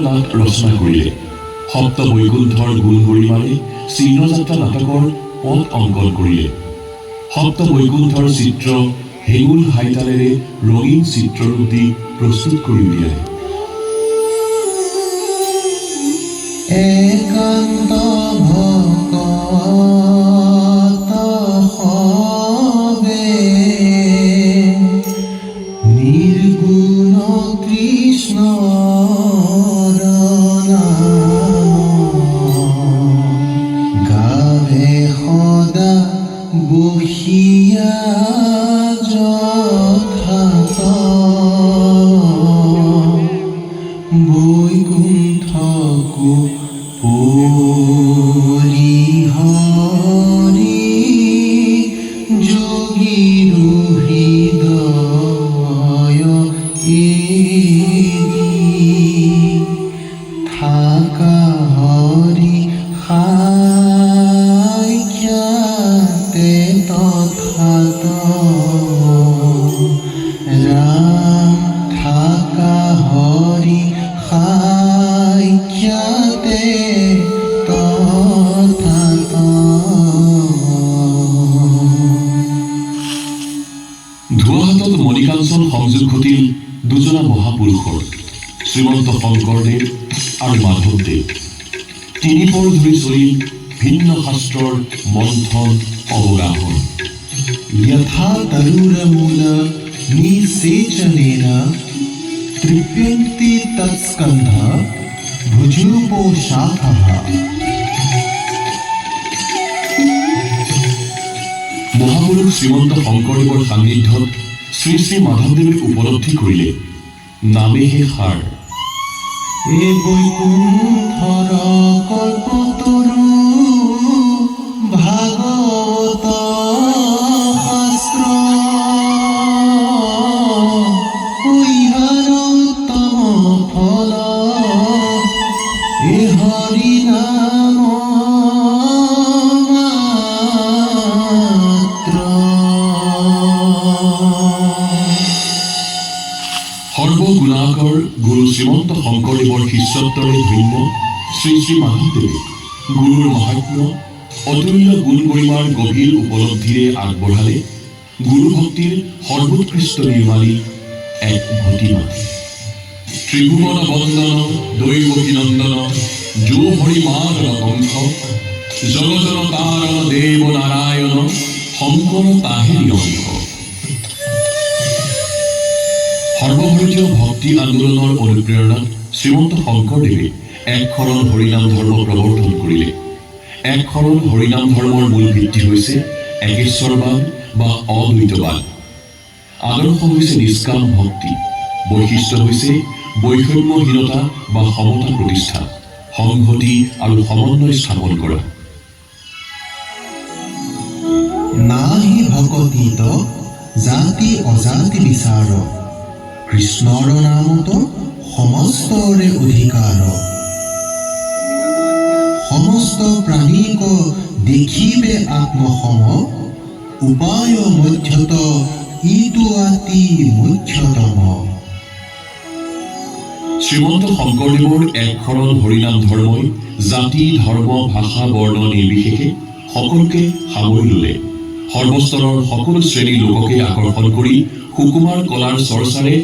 নাট ৰচনা কৰিলে। সপ্ত বৈকুণ্ঠৰ গুণ গৰিমাৰে চিহ্নযাত্ৰা নাটকৰ পথ অংকন কৰিলে। সপ্ত বৈকুণ্ঠৰ চিত্ৰ হেঙুল হাইতালেৰে ৰঙীন চিত্ৰৰূপ দি প্ৰস্তুত কৰি উলিয়ালে। একান্ত ভকত হবে নির্গুণ কৃষ্ণ গাবে সদা বহিয়া যথাত বৈকুণ্ঠকো হরি যোগীর হৃদয় থাকা হরি সাক্ষাতে তথাত রাম থাকা হরি সাক্ষাতে ধোঁৱাহাটত মণিকাঞ্চন সংযোগ ঘটিল দুজনা মহাপুৰুষৰ, শ্ৰীমন্ত শংকৰদেৱ আৰু মাধৱদেৱ। তিনিপৰ ধৰি চলিল ভিন্ন শাস্ত্ৰৰ মন্থন অৱগাহন। यथा तरुरमूल निसेचनेन तृप्यन्ति तत्स्कन्ध भुजूपो शाखः। মহাপুৰুষ শ্ৰীমন্ত শংকৰদেৱৰ সান্নিধ্যত শ্ৰী শ্ৰী মাধৱদেৱে উপলব্ধি কৰিলে নামেহে সাৰ। এ বৈকুণ্ঠৰ কল্পতৰু ভাগৱত শাস্ত্ৰ ইহাৰ উত্তম ফল এ হৰি নাম মাত্ৰ। সৰ্বগুণাকৰ গুৰু শ্ৰীমন্ত শংকৰদেৱৰ শিষ্যত্বৰে ধন্য শ্ৰী শ্ৰী মাধৱদেৱে গুৰুৰ মহাত্ম্য অতুল্য গুণ গৰিমাৰ গভীৰ উপলব্ধিৰে আগবঢ়ালে গুৰু ভক্তিৰ সৰ্বোৎকৃষ্ট নিৰ্মালী এক ভতিমা। ত্ৰিভুৱন বন্দন দৈৱকী নন্দন যো হৰি মাদন কংস জগতন তাৰণ দেৱ নাৰায়ণ শংকৰ তাহেৰি অংশ। সৰ্বভাৰতীয় ভক্তি আন্দোলনৰ অনুপ্ৰেৰণাত শ্ৰীমন্ত শংকৰদেৱে একশৰণ হৰিনাম ধৰ্ম প্ৰৱৰ্তন কৰিলে। একশৰণ হৰিনাম ধৰ্মৰ মূল ভিত্তি হৈছে একেশ্বৰবাদ বা অদ্বৈতবাদ। আদৰ্শ হৈছে নিষ্কাম ভক্তি, বৈশিষ্ট্য হৈছে বৈষম্যহীনতা বা সমতা প্ৰতিষ্ঠা, সংহতি আৰু সমন্বয় স্থাপন কৰা। নাহি ভকতিত জাতি অজাতি বিচাৰ কৃষ্ণৰ নামত সমস্তৰে অধিকাৰ। সমস্ত প্ৰাণীক দেখিবে আত্মসম উপায় মধ্যত ইটো অতি মুখ্যতম। শ্ৰীমন্ত শংকৰদেৱৰ একশৰণ হৰিনাম ধৰ্মই জাতি ধৰ্ম ভাষা বৰ্ণ নিৰ্বিশেষে সকলোকে সামৰি ল'লে। সৰ্বস্তৰৰ সকলো শ্ৰেণীৰ লোককে আকৰ্ষণ কৰি সুকুমাৰ কলাৰ চৰ্চাৰে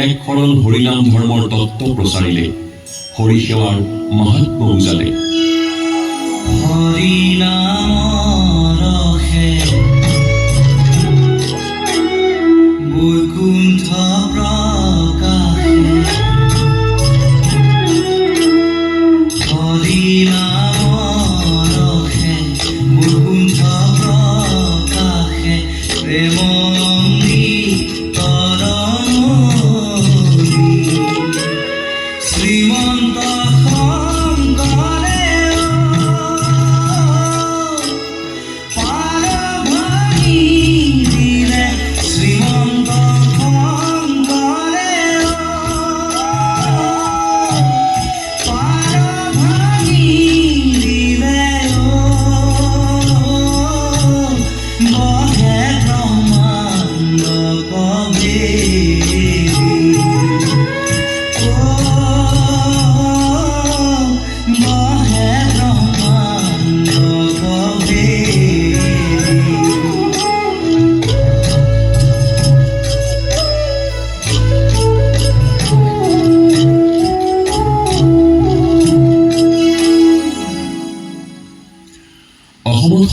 একশৰণ হৰিনাম ধৰ্মৰ তত্ত্ব প্ৰচাৰিলে, হৰি সেৱাৰ মাহাত্ম্য বুজালে। হৰি নাম ৰখে বৈকুণ্ঠ প্ৰকাশে হৰি নাম ৰখে বৈকুণ্ঠ প্ৰকাশে প্ৰেম শ্ৰীমন্ত শংকৰে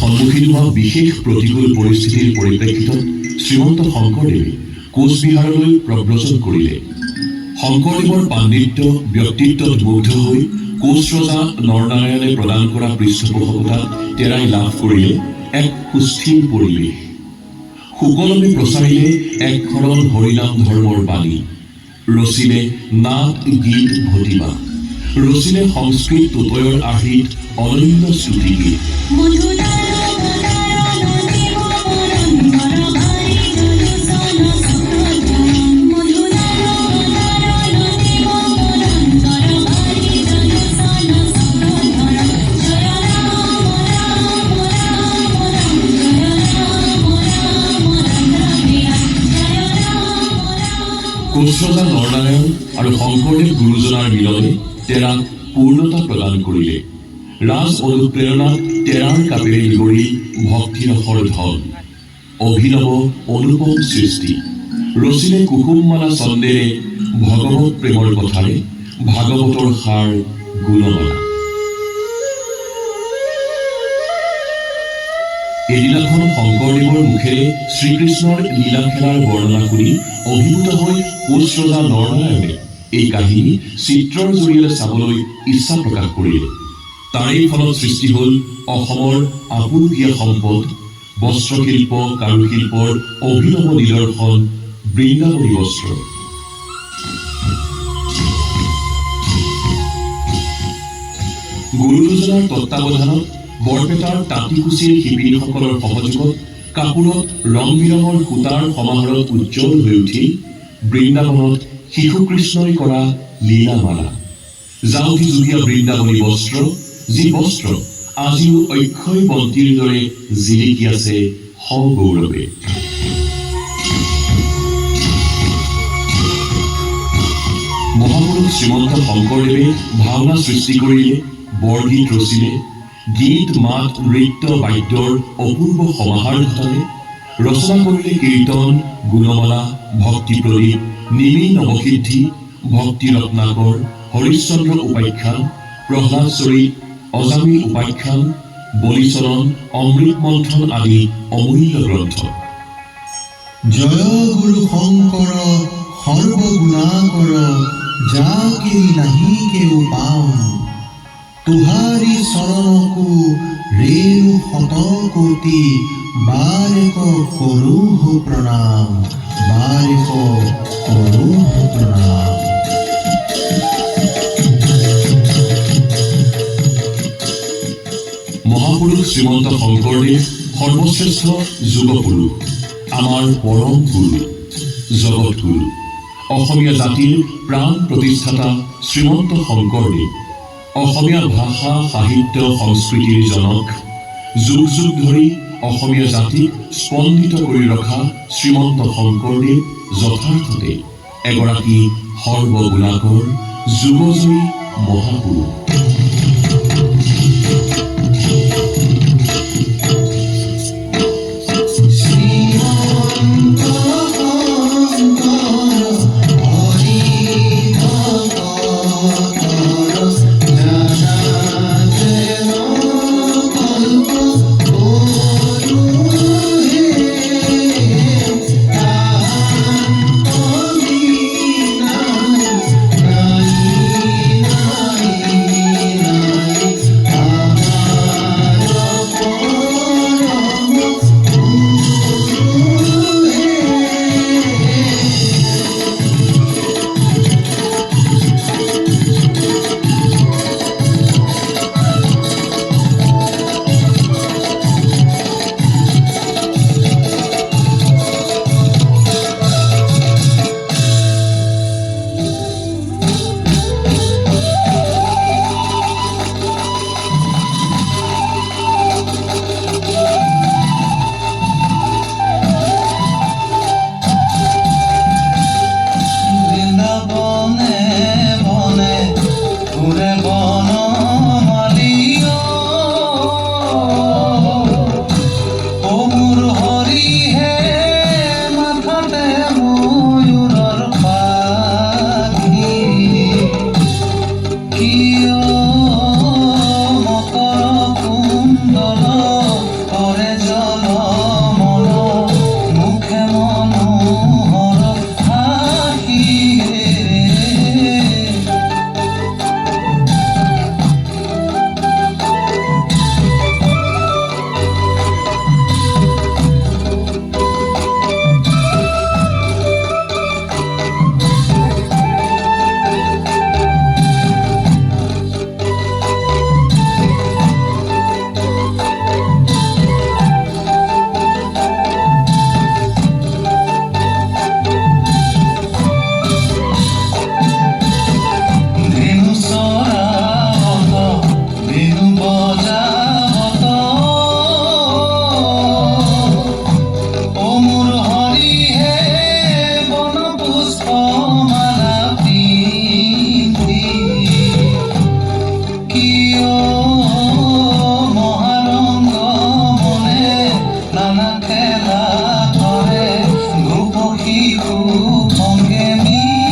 সন্মুখীন হোৱা বিশেষ প্ৰতিকূল পৰিস্থিতিৰ পৰিপ্ৰেক্ষিতত শ্ৰীমন্ত শংকৰদেৱে কোচবিহাৰলৈ প্ৰব্ৰজন কৰিলে। শংকৰদেৱৰ পাণ্ডিত্য ব্যক্তিত্বত মুগ্ধ হৈ কোচ ৰজা নৰনাৰায়ণে প্ৰদান কৰা পৃষ্ঠপোষকতাত তেৰাই লাভ কৰিলে এক সুস্থিৰ পৰিৱেশ। সুকলমে প্ৰচাৰিলে এক সৰল হৰিনাম ধৰ্মৰ বাণী, ৰচিলে নাট গীত ভতিমা, ৰচিলে সংস্কৃত তোতয়ৰ আৰ্হিত অনন্য শ্ৰুতিগীত। কোচ ৰজা নৰনাৰায়ণ আৰু শংকৰদেৱ গুৰুজনাৰ মিলনে তেৰাক পূৰ্ণতা প্ৰদান কৰিলে। ৰাজ অনুপ্ৰেৰণাত তেৰাৰ কাপেৰে নিগৰি ভক্তিৰসৰ ধন, অভিনৱ অনুপম সৃষ্টি, ৰচিলে কুকুমমালা ছন্দেৰে ভগৱত প্ৰেমৰ কথাৰে ভাগৱতৰ সাৰ গুণমালা। এদিনাখন শংকৰদেৱৰ মুখেৰে শ্ৰীকৃষ্ণৰ লীলা খেলাৰ বৰ্ণনা কৰি অভিভূত হৈ কোচ ৰজা নৰনাৰায়ণে এই কাহিনী চিত্ৰৰ জৰিয়তে চাবলৈ ইচ্ছা প্ৰকাশ কৰিলে। তাৰেই ফলত সৃষ্টি হ'ল অসমৰ আপুৰুগীয়া সম্পদ, বস্ত্ৰশিল্প কাৰুশিল্পৰ অভিনৱ নিদৰ্শন বৃন্দাবনী বস্ত্ৰ। গুৰুজনাৰ তত্বাৱধানত বৰপেটাৰ তাঁতীকুচিৰ শিপিনীসকলৰ সহযোগত কাপোৰত ৰং বিৰঙৰ সূতাৰ সমাহাৰত উজ্জ্বল হৈ উঠিল বৃন্দাবনত শিশুকৃষ্ণই কৰা লীলামালা, যাউতি যুগীয়া বৃন্দাবনী বস্ত্ৰ, যি বস্ত্ৰ আজিও অক্ষয় বন্তিৰ দৰে জিলিকি আছে সগৌৰৱে। মহাপুৰুষ শ্ৰীমন্ত শংকৰদেৱে ভাওনা সৃষ্টি কৰিলে, বৰগীত ৰচিলে, গীত মাত নৃত্য বাদ্যৰ অপূৰ্ব সমাহাৰ ঘটালে, ৰচনা কৰিলে কীৰ্তন, গুণমালা, ভক্তি প্ৰদীপ, নিমি নৱসিদ্ধি, ভক্তি ৰত্নাকৰ, হৰিশ্চন্দ্ৰ উপাখ্যান, প্ৰহ্লাদ চৰিত, অজামী উপাখ্যান, বলিচৰণ, অমৃত মন্থন আদি অমূল্য গ্ৰন্থ। জয় গুৰু শংকৰ সৰ্বগুণাকৰ, যাকে নাহি কেউ পাওঁ, তুহাৰি চৰণকো ৰেণু শতকোটি, বাৰেক কৰোহ প্ৰণাম, বাৰেক কৰোহ প্ৰণাম। মহাপুৰুষ শ্ৰীমন্ত শংকৰদেৱ সৰ্বশ্ৰেষ্ঠ যুগপুৰুষ, আমাৰ পৰম গুৰু, জগতগুৰু, অসমীয়া জাতিৰ প্ৰাণ প্ৰতিষ্ঠাতা শ্ৰীমন্ত শংকৰদেৱ, অসমীয়া ভাষা সাহিত্য সংস্কৃতিৰ জনক, যুগ যুগ ধৰি অসমীয়া জাতিক স্পন্দিত কৰি ৰখা শ্ৰীমন্ত শংকৰদেৱ যথাৰ্থতে এগৰাকী সৰ্বগুণাকৰ যুগজয়ী মহাপুৰুষ।